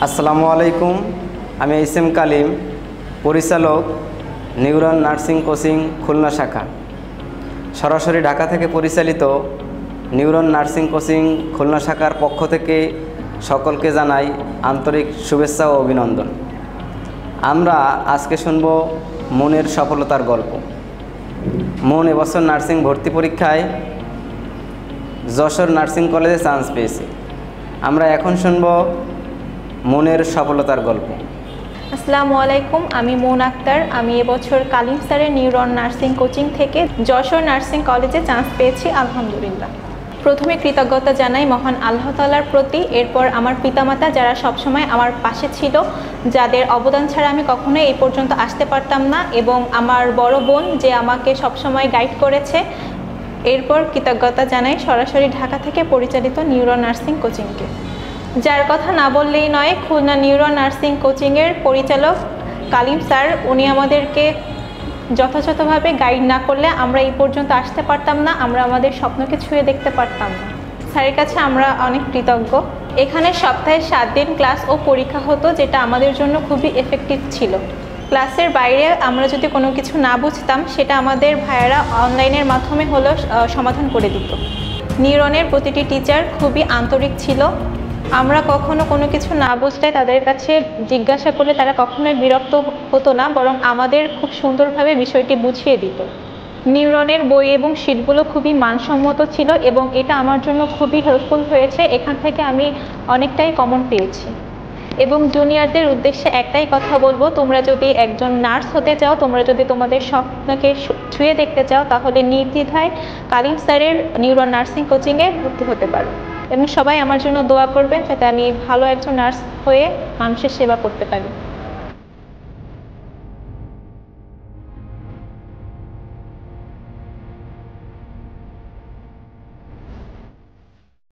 আসসালামু আলাইকুম। আমি এস.এম. কালিম, পরিচালক, নিউরন নার্সিং কোচিং খুলনা শাখা। সরাসরি ঢাকা থেকে পরিচালিত নিউরন নার্সিং কোচিং খুলনা শাখার পক্ষ থেকে সকলকে জানাই আন্তরিক শুভেচ্ছা ও অভিনন্দন। আমরা আজকে শুনব মনের সফলতার গল্প। মন এবছর নার্সিং ভর্তি পরীক্ষায় যশোর নার্সিং কলেজে চান্স পেয়েছে। আমরা এখন শুনব মনের সফলতার গল্প। আসসালামু আলাইকুম, আমি মন আক্তার। আমি এবছর কালিম স্যারের নিউরন নার্সিং কোচিং থেকে যশোর নার্সিং কলেজে চান্স পেয়েছি, আলহামদুলিল্লাহ। প্রথমে কৃতজ্ঞতা জানাই মহান আল্লাহ তাআলার প্রতি, এরপর আমার পিতামাতা যারা সবসময় আমার পাশে ছিল, যাদের অবদান ছাড়া আমি কখনোই এই পর্যন্ত আসতে পারতাম না, এবং আমার বড় বোন যে আমাকে সবসময় গাইড করেছে। এরপর কৃতজ্ঞতা জানাই সরাসরি ঢাকা থেকে পরিচালিত নিউরন নার্সিং কোচিংকে। যার কথা না বললেই নয়, খুলনা নিউরন নার্সিং কোচিংয়ের পরিচালক কালিম স্যার, উনি আমাদেরকে যথাযথভাবে গাইড না করলে আমরা এই পর্যন্ত আসতে পারতাম না, আমরা আমাদের স্বপ্নকে ছুঁয়ে দেখতে পারতাম না। স্যারের কাছে আমরা অনেক কৃতজ্ঞ। এখানে সপ্তাহে 7 দিন ক্লাস ও পরীক্ষা হতো, যেটা আমাদের জন্য খুবই এফেক্টিভ ছিল। ক্লাসের বাইরে আমরা যদি কোনো কিছু না বুঝতাম, সেটা আমাদের ভাইয়েরা অনলাইনের মাধ্যমে হলেও সমাধান করে দিত। নিউরনের প্রতিটি টিচার খুবই আন্তরিক ছিল। আমরা কখনো কোনো কিছু না বুঝলে তাদের কাছে জিজ্ঞাসা করলে তারা কখনোই বিরক্ত হতো না, বরং আমাদের খুব সুন্দরভাবে বিষয়টি বুঝিয়ে দিত। নিউরনের বই এবং শীটগুলো খুবই মানসম্মত ছিল, এবং এটা আমার জন্য খুবই হেল্পফুল হয়েছে। এখান থেকে আমি অনেকটাই কমন পেয়েছি। এবং জুনিয়রদের উদ্দেশ্যে একটাই কথা বলবো, তোমরা যদি একজন নার্স হতে চাও, তোমরা যদি তোমাদের স্বপ্নকে ছুঁয়ে দেখতে চাও, তাহলে নির্দ্বিধায় কালিম স্যারের নিউরন নার্সিং কোচিংয়ে ভর্তি হতে পারো। এবং সবাই আমার জন্য দোয়া করবেন যাতে আমি ভালো একজন নার্স হয়ে মানুষের সেবা করতে পারি।